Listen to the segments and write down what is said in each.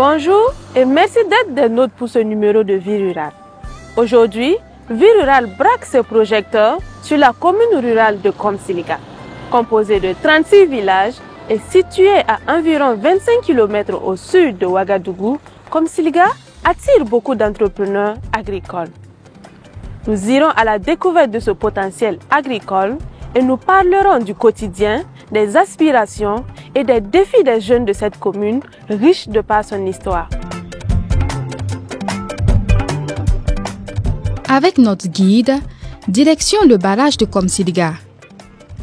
Bonjour et merci d'être des nôtres pour ce numéro de Vie Rurale. Aujourd'hui, Vie Rurale braque ses projecteurs sur la commune rurale de Komsiliga. Composée de 36 villages et située à environ 25 km au sud de Ouagadougou, Komsiliga attire beaucoup d'entrepreneurs agricoles. Nous irons à la découverte de ce potentiel agricole et nous parlerons du quotidien, des aspirations et des défis des jeunes de cette commune, riche de par son histoire. Avec notre guide, direction le barrage de Komsiliga.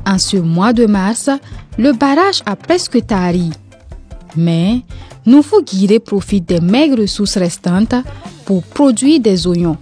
En ce mois de mars, le barrage a presque tari. Mais nouveau guide profite des maigres ressources restantes pour produire des oignons.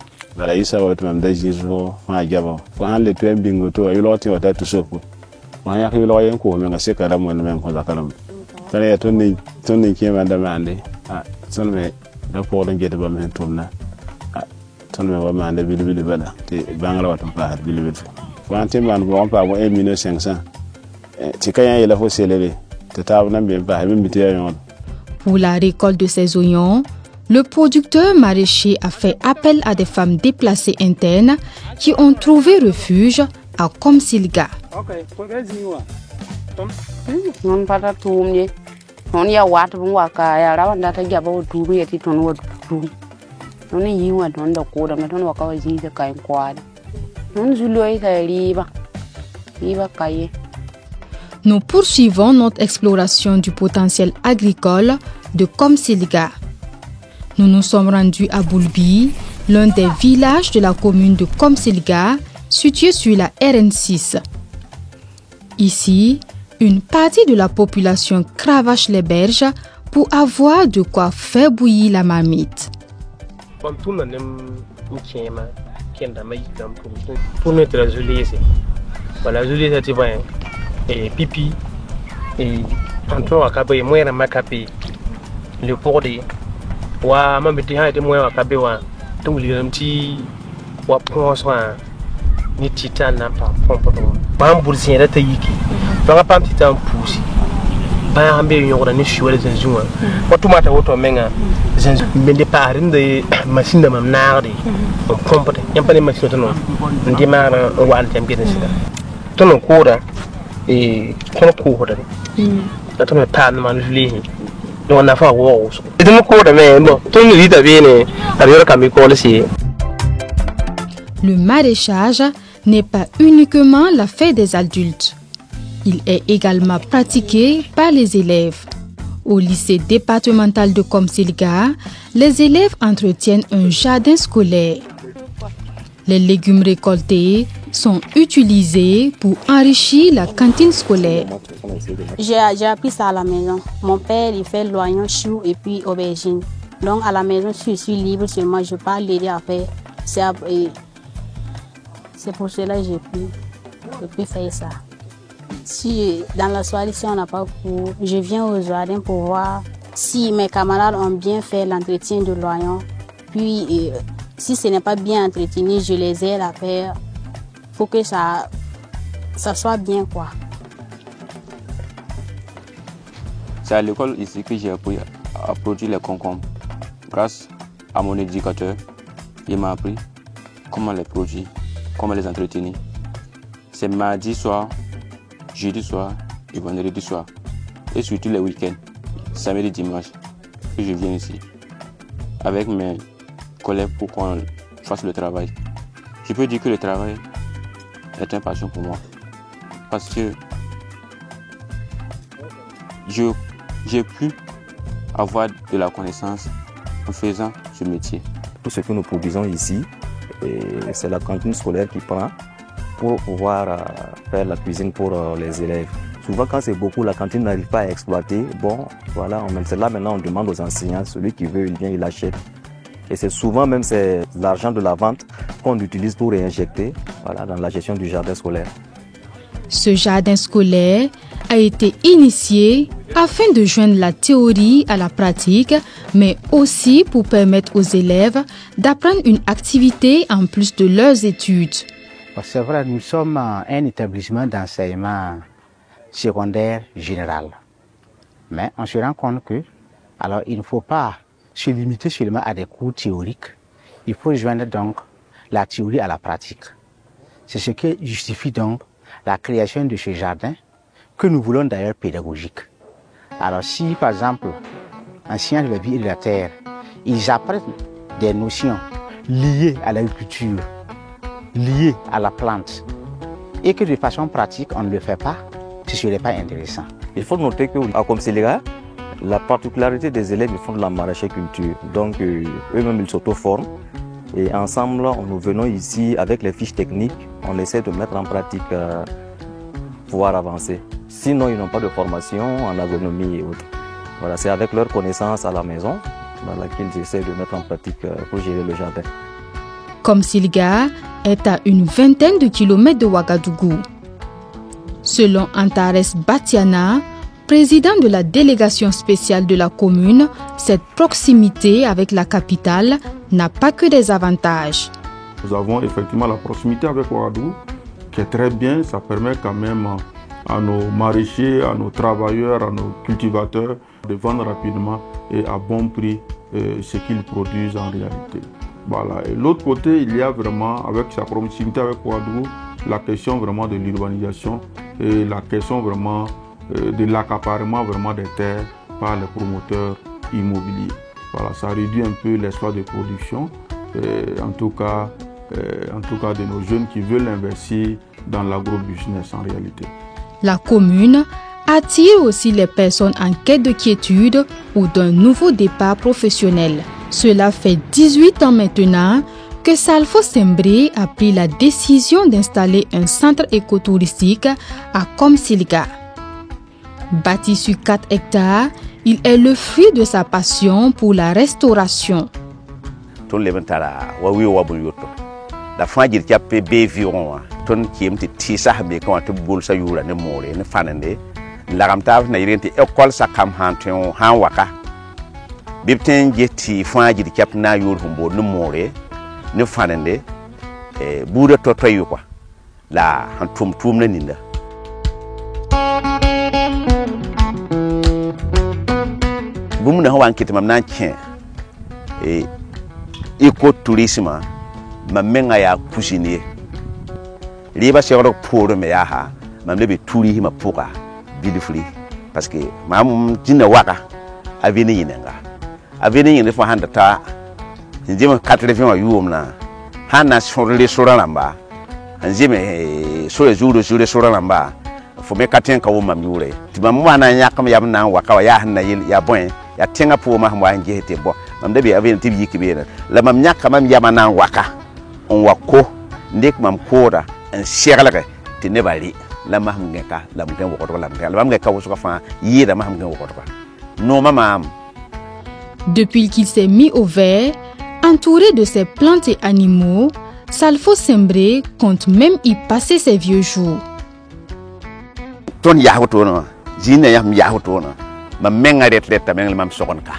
Pour la récolte de ces oignons, le producteur maraîcher a fait appel à des femmes déplacées internes qui ont trouvé refuge à Komsiliga. Nous poursuivons notre exploration du potentiel agricole de Komsiliga. Nous nous sommes rendus à Boulbi, l'un des villages de la commune de Komsiliga, situé sur la RN6. Ici, une partie de la population cravache les berges pour avoir de quoi faire bouillir la marmite. Pipi et Antoine Wakabe, moi et Makabe, le porté. Wa mambiti ha de moi Wakabe wa tout le petit wa pense ni titan na pa pompo to. Ba mbulsi da tayiki. Ba pam titan pusi. Ba ambe yoro ni shuwa de zunwa. Wato mata woto menga zenzu bende parin de machine de mamnardi. Pompo te. Yampane machine to no. Ndi ma wa altem bien sida. To no kura et qu'on court d'attendre pas de manger on a fait wars et de me court mais bon tout le monde vient à comme école ici. Le maraîchage n'est pas uniquement l'affaire des adultes. Il est également pratiqué par les élèves. Au lycée départemental de Komsiliga, les élèves entretiennent un jardin scolaire. Les légumes récoltés sont utilisés pour enrichir la cantine scolaire. J'ai appris ça à la maison. Mon père, il fait l'oignon, chou et puis aubergine. Donc à la maison, je suis libre seulement, je peux l'aider à faire. C'est pour cela que j'ai pu faire ça. Si dans la soirée, si on n'a pas cours, je viens au jardin pour voir si mes camarades ont bien fait l'entretien de l'oignon. Puis, si ce n'est pas bien entretenu, je les aide à faire pour que ça soit bien, quoi. C'est à l'école ici que j'ai appris à produire les concombres. Grâce à mon éducateur, il m'a appris comment les produire, comment les entretenir. C'est mardi soir, jeudi soir et vendredi soir. Et surtout les week-ends, samedi, dimanche, que je viens ici avec mes collègues pour qu'on fasse le travail. Je peux dire que le travail est une passion pour moi parce que j'ai pu avoir de la connaissance en faisant ce métier. Tout ce que nous produisons ici, c'est la cantine scolaire qui prend pour pouvoir faire la cuisine pour les élèves. Souvent quand c'est beaucoup, la cantine n'arrive pas à exploiter. Bon, voilà, là maintenant on demande aux enseignants, celui qui veut, il vient, il achète. Et c'est souvent même c'est l'argent de la vente qu'on utilise pour réinjecter dans la gestion du jardin scolaire. Ce jardin scolaire a été initié afin de joindre la théorie à la pratique, mais aussi pour permettre aux élèves d'apprendre une activité en plus de leurs études. C'est vrai, nous sommes un établissement d'enseignement secondaire général. Mais on se rend compte que, alors il ne faut pas se limiter seulement à des cours théoriques. Il faut joindre donc la théorie à la pratique. C'est ce qui justifie donc la création de ce jardin que nous voulons d'ailleurs pédagogique. Alors si par exemple, en sciences de la vie et de la terre, ils apprennent des notions liées à l'agriculture, liées à la plante, et que de façon pratique on ne le fait pas, ce ne serait pas intéressant. Il faut noter qu'à Komsiliga, la particularité des élèves, ils font de la maraîchère-culture. Donc eux-mêmes, ils s'auto-forment. Et ensemble, nous venons ici avec les fiches techniques, on essaie de mettre en pratique pour pouvoir avancer. Sinon, ils n'ont pas de formation en agronomie et autres. Voilà, c'est avec leurs connaissances à la maison qu'ils essaient de mettre en pratique pour gérer le jardin. Komsiliga est à une vingtaine de kilomètres de Ouagadougou. Selon Antares Batiana, président de la délégation spéciale de la commune, cette proximité avec la capitale n'a pas que des avantages. Nous avons effectivement la proximité avec Ouagadougou qui est très bien. Ça permet quand même à nos maraîchers, à nos travailleurs, à nos cultivateurs de vendre rapidement et à bon prix ce qu'ils produisent en réalité. Voilà. Et l'autre côté, il y a vraiment, avec sa proximité avec Ouagadougou, la question vraiment de l'urbanisation et la question vraiment de l'accaparement vraiment des terres par les promoteurs immobiliers. Voilà, ça réduit un peu l'espace de production, en tout cas de nos jeunes qui veulent investir dans l'agro-business en réalité. La commune attire aussi les personnes en quête de quiétude ou d'un nouveau départ professionnel. Cela fait 18 ans maintenant que Salfo Sembré a pris la décision d'installer un centre écotouristique à Komsiliga. Bâti sur 4 hectares, il est le fruit de sa passion pour la restauration. La fin du cap béviron, ton qui aime te ça mais quand tu boules ça yura ne more ne fanande la ramta na irente école sa kam hantion han waka bipten jeti fin du cap na yur humbo ne more ne fanande boure totoyu quoi la han tum na ninda bumu na hawan kitam nan chen écotourisme ma menga ya kusini liba sero pour me ya ha ma lebe turi ma puka beautifully parce que mam jinna waka aveni yinenga fo handa ta njema 80 wa yum na hana sorle soralamba njeme so juro soralamba fo me katen ka wo mam yure ti mam wana nyakam yam na waka wa ya hanna ya bon ya tenga po ma mo anje te bo mam lebe aveni ti yiki be la mam nyaka mam yama na waka on wako ndek mam kora en serlare te nebali la maham ngeka la mgen wokoto la ngeka wosuka fa yida maham ngen wokoto non maman. Depuis qu'il s'est mis au vert, entouré de ses plantes et animaux, Salfo Sembré compte même y passer ses vieux jours. Ton yahotono jina yam yahotono ma menga retleta menga mam sokonka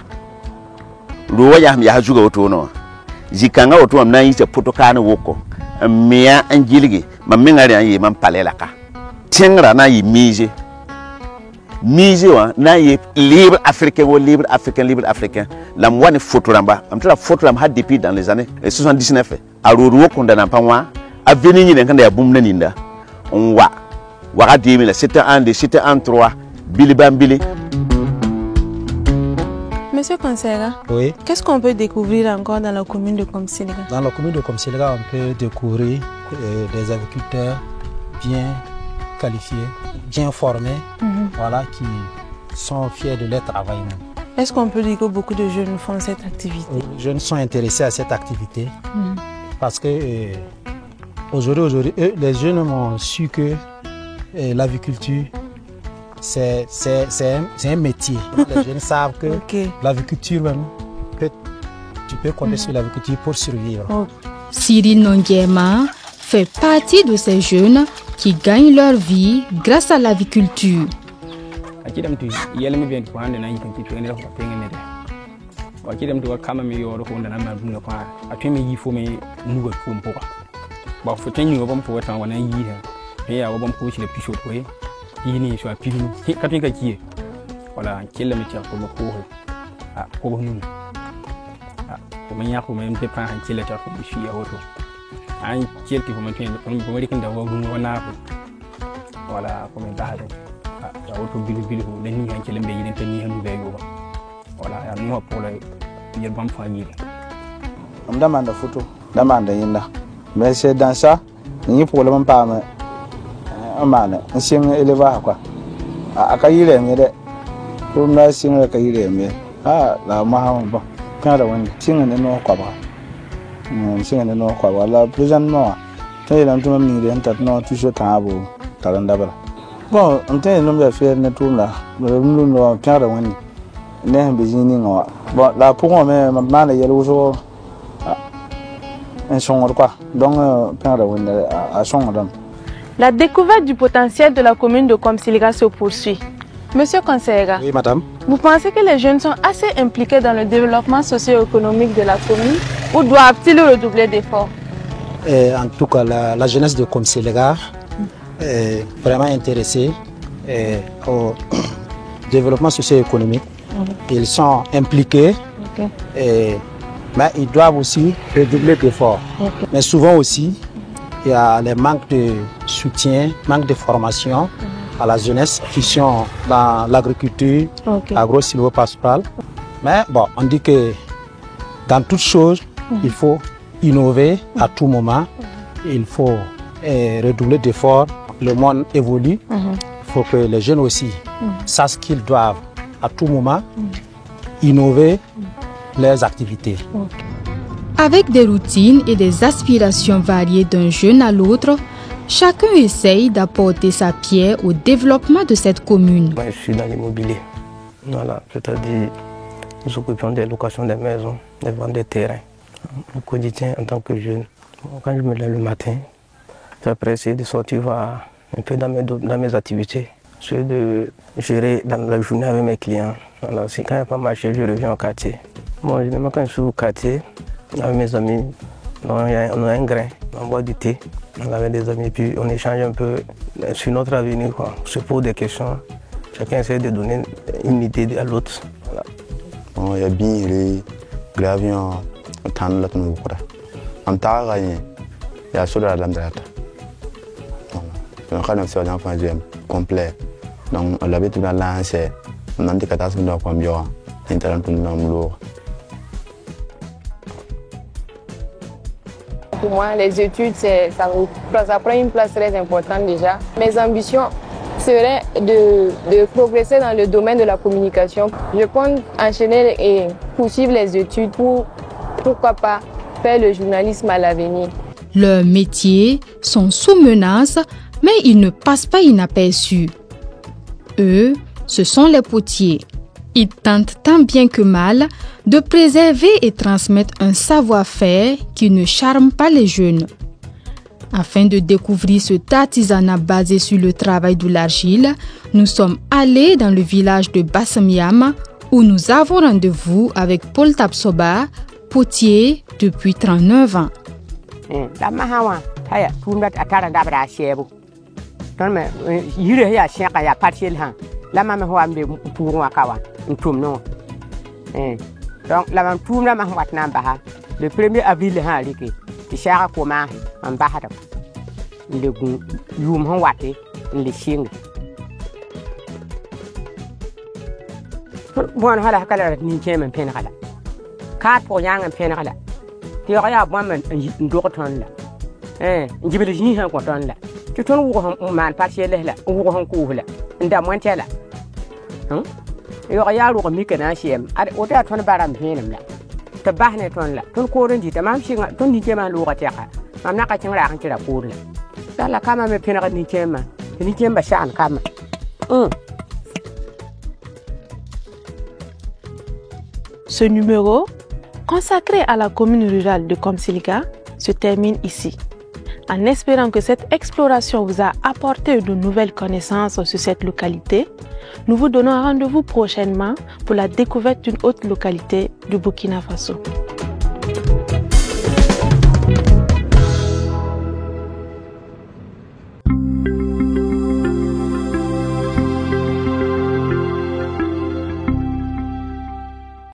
ruwa yam yahuga otono jikanga oto am na yise potokana woko miya anjiligi maminga ri mam palela ka tingra na yi mise wa na yi libre africain la mwani fotoramba am tra fotoram had depuis dans les années 79 aruru woko ndana panwa aveni ni nkanda ya bumna ninda on wa 2000 c'était en 3 bilibambili. Monsieur Konsera, oui. Qu'est-ce qu'on peut découvrir encore dans la commune de Komsiliga? Dans la commune de Komsiliga, on peut découvrir des agriculteurs bien qualifiés, bien formés, voilà, qui sont fiers de leur travail même. Est-ce qu'on peut dire que beaucoup de jeunes font cette activité? Les jeunes sont intéressés à cette activité parce que aujourd'hui, les jeunes ont su que l'aviculture c'est un métier. Les jeunes savent que l'aviculture même, tu peux compter sur l'aviculture pour survivre. Cyril Nonguema fait partie de ces jeunes qui gagnent leur vie grâce à l'aviculture. Ini so apiri katin ka kiye wala kella mi tiya ko ko ko nuna Comme il y a comme un peu pas un tel état comme je suis à auto. Un tel qui vous mettez comme vous mettez d'avoir un arbre. Voilà, comme un barre. À auto bilu les nids un tel mbé il tenir un vélo. Voilà, à nous pour le bien bonne famille. On demande la photo, demande yinda. Mais c'est dans ça, ni pour le même pas mais un man, un signe élevé quoi. À Kaïle, mais pour me signer Kaïle, mais ah la maman bon. Quand on signe no quoi ba. Signe no quoi voilà plus en moi. T'es dans tout même ni d'entrer non toujours tabo talanda bala. Bon, on tient le nombre de faire ne tout là. Le nombre de quand on n'est besoin non. Bon là pour moi mais maintenant les yellow so un son quoi. Donc quand on à son madame. La découverte du potentiel de la commune de Komsiliga se poursuit. Monsieur Conseiller, oui, madame. Vous pensez que les jeunes sont assez impliqués dans le développement socio-économique de la commune ou doivent-ils redoubler d'efforts? En tout cas, la jeunesse de Komsiliga est vraiment intéressée au développement socio-économique. Ils sont impliqués, mais ils doivent aussi redoubler d'efforts. Mais souvent aussi, il y a les manques de soutien, manque de formation à la jeunesse qui sont dans l'agriculture, agro-silvopastorale. Mais bon, on dit que dans toute chose, il faut innover à tout moment. Il faut redoubler d'efforts. Le monde évolue. Il faut que les jeunes aussi sachent qu'ils doivent à tout moment innover leurs activités. Avec des routines et des aspirations variées d'un jeune à l'autre, chacun essaye d'apporter sa pierre au développement de cette commune. Moi, je suis dans l'immobilier. Voilà, c'est-à-dire nous occupons des locations des maisons, des ventes de terrains. Au quotidien, en tant que jeune, quand je me lève le matin, j'apprécie essayer de sortir voir un peu dans mes activités. C'est de gérer dans la journée avec mes clients. Voilà, quand il n'y a pas marché, je reviens au quartier. Bon, généralement, quand je suis au quartier, avec mes amis, on a un grain, on boit du thé. On avait des amis, puis on échange un peu sur notre avenir, quoi. On se pose des questions. Chacun essaie de donner une idée à l'autre. Voilà. Bon, il y a bien les gravions, le temps de nous. En temps, il y a sur la lame de la terre. Donc, on a fait un enfant complet. Donc, on l'avait tout lancé. On a dit que ça se comme bien. Pour moi, les études, ça prend une place très importante déjà. Mes ambitions seraient de progresser dans le domaine de la communication. Je compte enchaîner et poursuivre les études pour, pourquoi pas, faire le journalisme à l'avenir. Leurs métiers sont sous menace, mais ils ne passent pas inaperçus. Eux, ce sont les potiers. Ils tentent tant bien que mal de préserver et transmettre un savoir-faire qui ne charme pas les jeunes. Afin de découvrir cet artisanat basé sur le travail de l'argile, nous sommes allés dans le village de Bassamiam où nous avons rendez-vous avec Paul Tapsoba, potier depuis 39 ans. La maman a amené pour un kawa, un toum non. Donc la maman toum la maman wat nambaha. Le 1er avril le han liki. Il chara koma en bahada. Le gun yum han wate le ching. Bon hala kala ni chema pen hala. Kat po yang en pen hala. Ti ya bon man ndokoton la. Njibele ni han ko ton la. Tu ton wo han man partiel la. Wo han ko la. Nda mon tela. Yo ya ru ko mi kana shem ad o ta ton baram henam la to bahne ton la ton ko ren di tamam shi ton ni kema lu ka ta mam na ka cin ra kan tira ko la dala kama me pena ni kema shan kama Ce numéro, consacré à la commune rurale de Komsiliga, se termine ici. En espérant que cette exploration vous a apporté de nouvelles connaissances sur cette localité, nous vous donnons rendez-vous prochainement pour la découverte d'une autre localité du Burkina Faso.